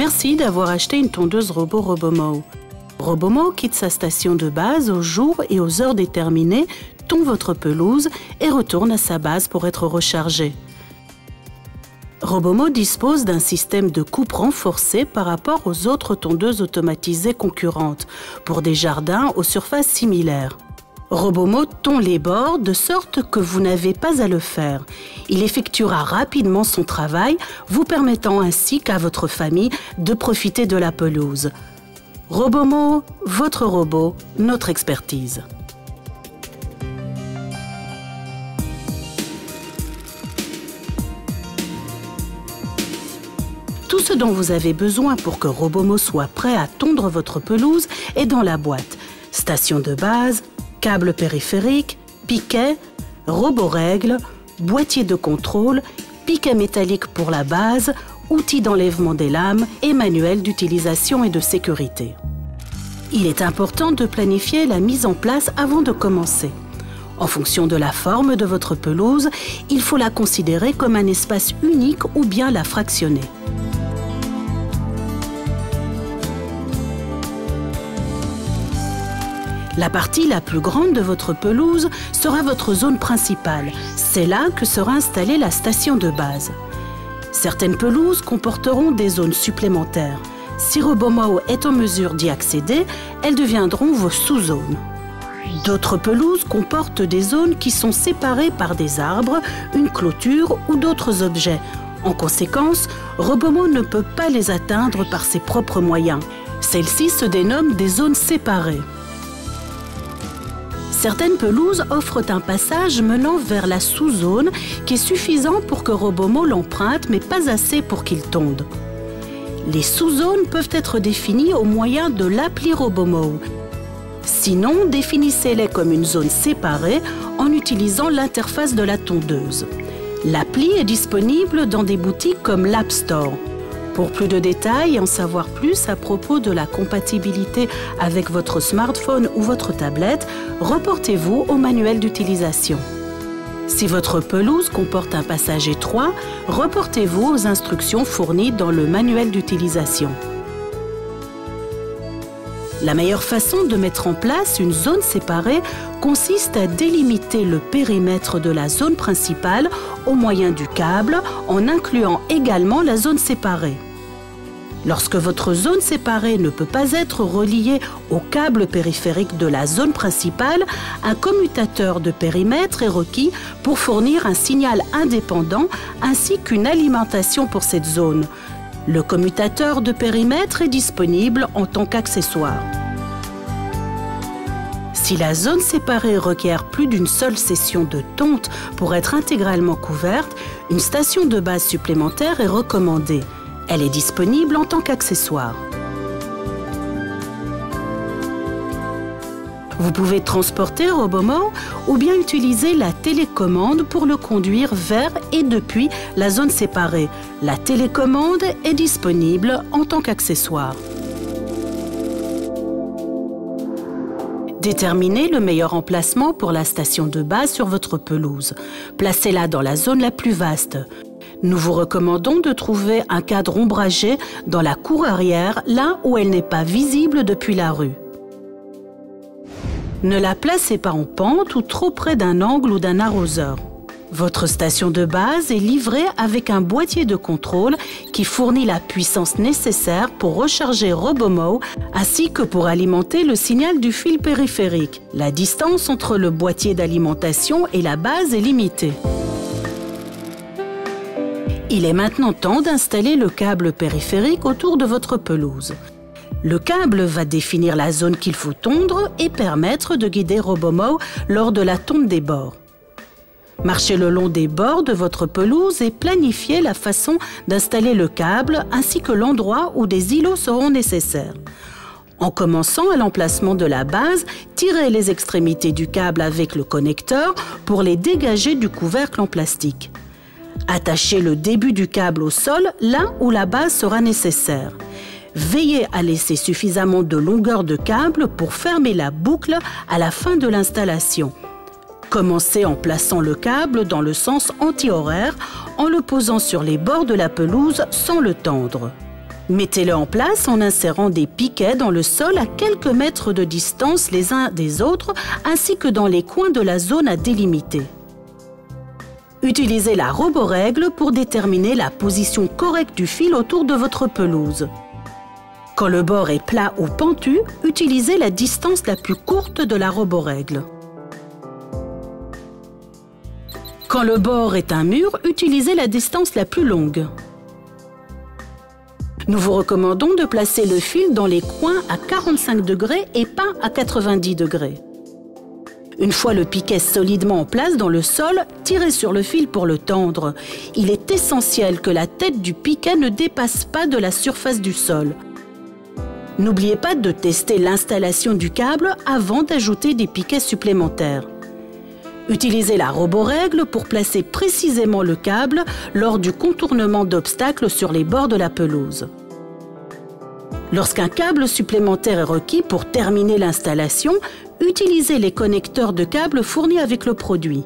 Merci d'avoir acheté une tondeuse robot Robomow. Robomow quitte sa station de base au jour et aux heures déterminées, tond votre pelouse et retourne à sa base pour être rechargé. Robomow dispose d'un système de coupe renforcé par rapport aux autres tondeuses automatisées concurrentes pour des jardins aux surfaces similaires. Robomow tond les bords de sorte que vous n'avez pas à le faire. Il effectuera rapidement son travail, vous permettant ainsi qu'à votre famille de profiter de la pelouse. Robomow, votre robot, notre expertise. Tout ce dont vous avez besoin pour que Robomow soit prêt à tondre votre pelouse est dans la boîte. Station de base, câble périphérique, piquet, robot règle, boîtier de contrôle, piquet métallique pour la base, outils d'enlèvement des lames et manuel d'utilisation et de sécurité. Il est important de planifier la mise en place avant de commencer. En fonction de la forme de votre pelouse, il faut la considérer comme un espace unique ou bien la fractionner. La partie la plus grande de votre pelouse sera votre zone principale. C'est là que sera installée la station de base. Certaines pelouses comporteront des zones supplémentaires. Si Robomow est en mesure d'y accéder, elles deviendront vos sous-zones. D'autres pelouses comportent des zones qui sont séparées par des arbres, une clôture ou d'autres objets. En conséquence, Robomow ne peut pas les atteindre par ses propres moyens. Celles-ci se dénomment des zones séparées. Certaines pelouses offrent un passage menant vers la sous-zone qui est suffisant pour que Robomow l'emprunte, mais pas assez pour qu'il tonde. Les sous-zones peuvent être définies au moyen de l'appli Robomow. Sinon, définissez-les comme une zone séparée en utilisant l'interface de la tondeuse. L'appli est disponible dans des boutiques comme l'App Store. Pour plus de détails et en savoir plus à propos de la compatibilité avec votre smartphone ou votre tablette, reportez-vous au manuel d'utilisation. Si votre pelouse comporte un passage étroit, reportez-vous aux instructions fournies dans le manuel d'utilisation. La meilleure façon de mettre en place une zone séparée consiste à délimiter le périmètre de la zone principale au moyen du câble en incluant également la zone séparée. Lorsque votre zone séparée ne peut pas être reliée au câble périphérique de la zone principale, un commutateur de périmètre est requis pour fournir un signal indépendant ainsi qu'une alimentation pour cette zone. Le commutateur de périmètre est disponible en tant qu'accessoire. Si la zone séparée requiert plus d'une seule session de tonte pour être intégralement couverte, une station de base supplémentaire est recommandée. Elle est disponible en tant qu'accessoire. Vous pouvez transporter Robomow ou bien utiliser la télécommande pour le conduire vers et depuis la zone séparée. La télécommande est disponible en tant qu'accessoire. Déterminez le meilleur emplacement pour la station de base sur votre pelouse. Placez-la dans la zone la plus vaste. Nous vous recommandons de trouver un cadre ombragé dans la cour arrière, là où elle n'est pas visible depuis la rue. Ne la placez pas en pente ou trop près d'un angle ou d'un arroseur. Votre station de base est livrée avec un boîtier de contrôle qui fournit la puissance nécessaire pour recharger Robomow ainsi que pour alimenter le signal du fil périphérique. La distance entre le boîtier d'alimentation et la base est limitée. Il est maintenant temps d'installer le câble périphérique autour de votre pelouse. Le câble va définir la zone qu'il faut tondre et permettre de guider Robomow lors de la tonte des bords. Marchez le long des bords de votre pelouse et planifiez la façon d'installer le câble ainsi que l'endroit où des îlots seront nécessaires. En commençant à l'emplacement de la base, tirez les extrémités du câble avec le connecteur pour les dégager du couvercle en plastique. Attachez le début du câble au sol, là où la base sera nécessaire. Veillez à laisser suffisamment de longueur de câble pour fermer la boucle à la fin de l'installation. Commencez en plaçant le câble dans le sens anti-horaire en le posant sur les bords de la pelouse sans le tendre. Mettez-le en place en insérant des piquets dans le sol à quelques mètres de distance les uns des autres, ainsi que dans les coins de la zone à délimiter. Utilisez la roborègle pour déterminer la position correcte du fil autour de votre pelouse. Quand le bord est plat ou pentu, utilisez la distance la plus courte de la roborègle. Quand le bord est un mur, utilisez la distance la plus longue. Nous vous recommandons de placer le fil dans les coins à 45 degrés et pas à 90 degrés. Une fois le piquet solidement en place dans le sol, tirez sur le fil pour le tendre. Il est essentiel que la tête du piquet ne dépasse pas de la surface du sol. N'oubliez pas de tester l'installation du câble avant d'ajouter des piquets supplémentaires. Utilisez la roborègle pour placer précisément le câble lors du contournement d'obstacles sur les bords de la pelouse. Lorsqu'un câble supplémentaire est requis pour terminer l'installation, utilisez les connecteurs de câbles fournis avec le produit.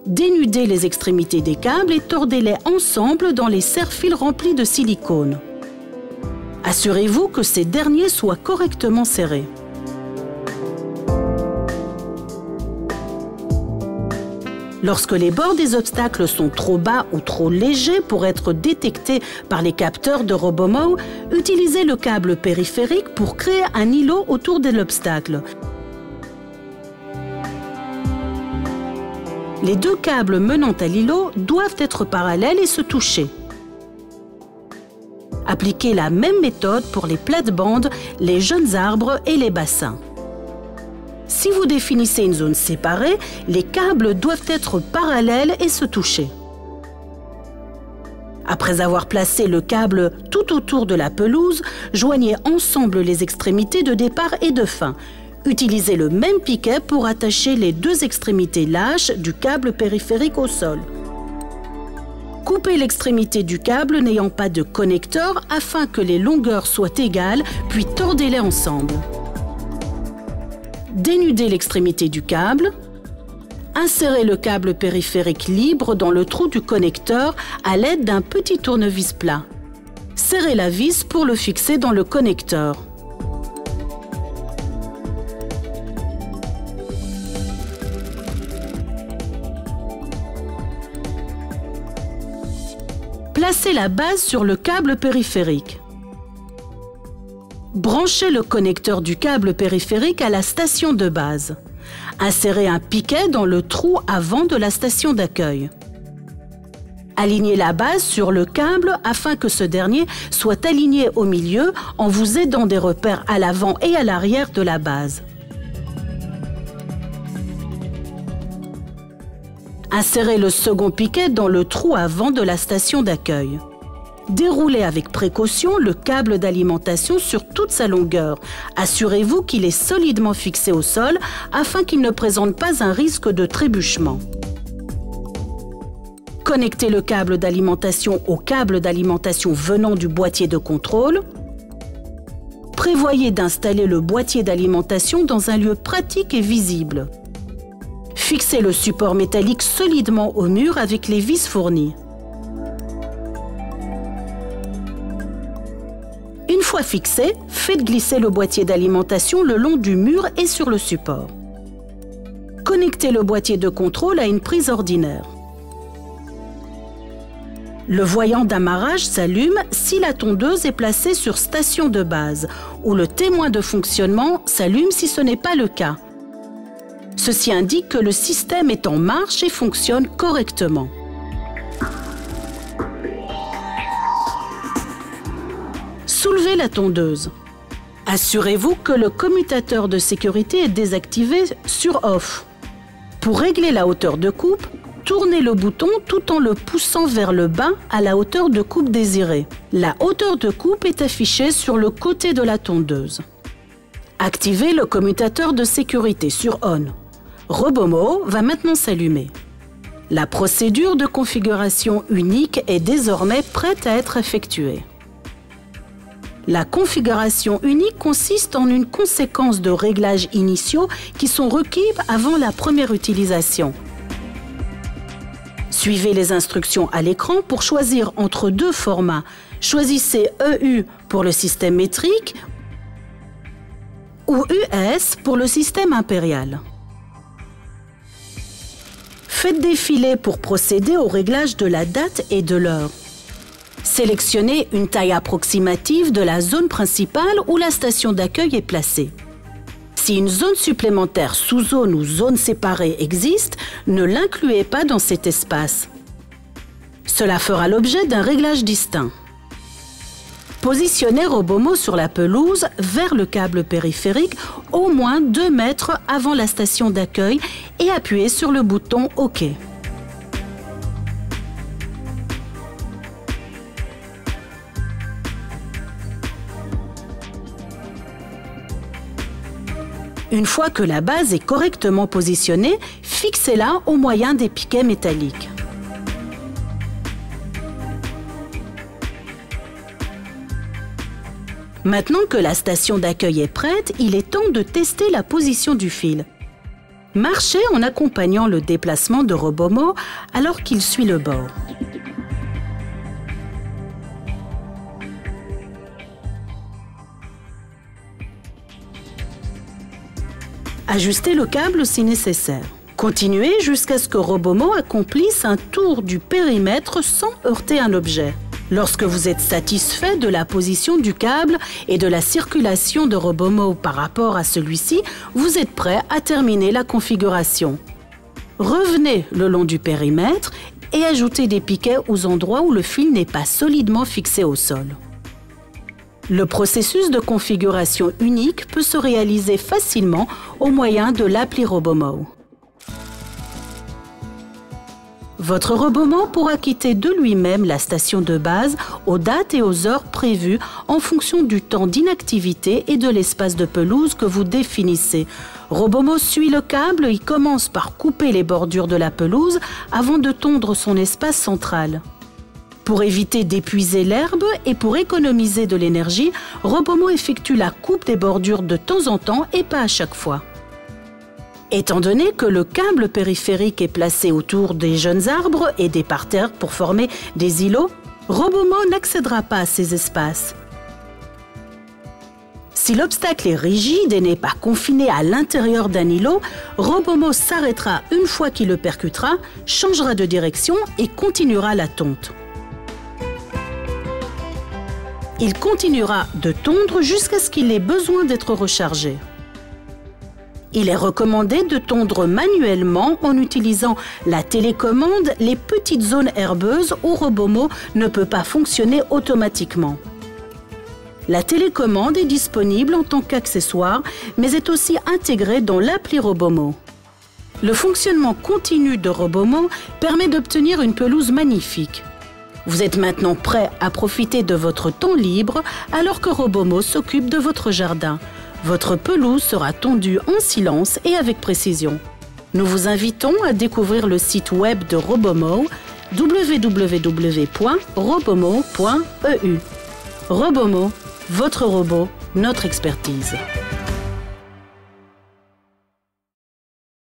Dénudez les extrémités des câbles et tordez-les ensemble dans les serre-fils remplis de silicone. Assurez-vous que ces derniers soient correctement serrés. Lorsque les bords des obstacles sont trop bas ou trop légers pour être détectés par les capteurs de Robomo, utilisez le câble périphérique pour créer un îlot autour de l'obstacle. Les deux câbles menant à l'îlot doivent être parallèles et se toucher. Appliquez la même méthode pour les plates-bandes, les jeunes arbres et les bassins. Si vous définissez une zone séparée, les câbles doivent être parallèles et se toucher. Après avoir placé le câble tout autour de la pelouse, joignez ensemble les extrémités de départ et de fin. Utilisez le même piquet pour attacher les deux extrémités lâches du câble périphérique au sol. Coupez l'extrémité du câble n'ayant pas de connecteur afin que les longueurs soient égales, puis tordez-les ensemble. Dénudez l'extrémité du câble. Insérez le câble périphérique libre dans le trou du connecteur à l'aide d'un petit tournevis plat. Serrez la vis pour le fixer dans le connecteur. Placez la base sur le câble périphérique. Branchez le connecteur du câble périphérique à la station de base. Insérez un piquet dans le trou avant de la station d'accueil. Alignez la base sur le câble afin que ce dernier soit aligné au milieu en vous aidant des repères à l'avant et à l'arrière de la base. Insérez le second piquet dans le trou avant de la station d'accueil. Déroulez avec précaution le câble d'alimentation sur toute sa longueur. Assurez-vous qu'il est solidement fixé au sol afin qu'il ne présente pas un risque de trébuchement. Connectez le câble d'alimentation au câble d'alimentation venant du boîtier de contrôle. Prévoyez d'installer le boîtier d'alimentation dans un lieu pratique et visible. Fixez le support métallique solidement au mur avec les vis fournies. Une fois fixé, faites glisser le boîtier d'alimentation le long du mur et sur le support. Connectez le boîtier de contrôle à une prise ordinaire. Le voyant d'amarrage s'allume si la tondeuse est placée sur station de base, ou le témoin de fonctionnement s'allume si ce n'est pas le cas. Ceci indique que le système est en marche et fonctionne correctement. Soulevez la tondeuse. Assurez-vous que le commutateur de sécurité est désactivé sur Off. Pour régler la hauteur de coupe, tournez le bouton tout en le poussant vers le bas à la hauteur de coupe désirée. La hauteur de coupe est affichée sur le côté de la tondeuse. Activez le commutateur de sécurité sur On. Robomo va maintenant s'allumer. La procédure de configuration unique est désormais prête à être effectuée. La configuration unique consiste en une conséquence de réglages initiaux qui sont requis avant la première utilisation. Suivez les instructions à l'écran pour choisir entre deux formats, Choisissez EU pour le système métrique ou US pour le système impérial. Faites défiler pour procéder au réglage de la date et de l'heure. Sélectionnez une taille approximative de la zone principale où la station d'accueil est placée. Si une zone supplémentaire, sous-zone ou zone séparée existe, ne l'incluez pas dans cet espace. Cela fera l'objet d'un réglage distinct. Positionnez Robomo sur la pelouse vers le câble périphérique au moins 2 mètres avant la station d'accueil et appuyez sur le bouton OK. Une fois que la base est correctement positionnée, fixez-la au moyen des piquets métalliques. Maintenant que la station d'accueil est prête, il est temps de tester la position du fil. Marchez en accompagnant le déplacement de Robomo alors qu'il suit le bord. Ajustez le câble si nécessaire. Continuez jusqu'à ce que Robomo accomplisse un tour du périmètre sans heurter un objet. Lorsque vous êtes satisfait de la position du câble et de la circulation de Robomo par rapport à celui-ci, vous êtes prêt à terminer la configuration. Revenez le long du périmètre et ajoutez des piquets aux endroits où le fil n'est pas solidement fixé au sol. Le processus de configuration unique peut se réaliser facilement au moyen de l'appli Robomo. Votre Robomo pourra quitter de lui-même la station de base aux dates et aux heures prévues en fonction du temps d'inactivité et de l'espace de pelouse que vous définissez. Robomo suit le câble et commence par couper les bordures de la pelouse avant de tondre son espace central. Pour éviter d'épuiser l'herbe et pour économiser de l'énergie, Robomo effectue la coupe des bordures de temps en temps et pas à chaque fois. Étant donné que le câble périphérique est placé autour des jeunes arbres et des parterres pour former des îlots, Robomo n'accédera pas à ces espaces. Si l'obstacle est rigide et n'est pas confiné à l'intérieur d'un îlot, Robomo s'arrêtera une fois qu'il le percutera, changera de direction et continuera la tonte. Il continuera de tondre jusqu'à ce qu'il ait besoin d'être rechargé. Il est recommandé de tondre manuellement en utilisant la télécommande les petites zones herbeuses où Robomo ne peut pas fonctionner automatiquement. La télécommande est disponible en tant qu'accessoire, mais est aussi intégrée dans l'appli Robomo. Le fonctionnement continu de Robomo permet d'obtenir une pelouse magnifique. Vous êtes maintenant prêt à profiter de votre temps libre alors que Robomo s'occupe de votre jardin. Votre pelouse sera tondue en silence et avec précision. Nous vous invitons à découvrir le site web de Robomo, www.robomo.eu. Robomo, votre robot, notre expertise.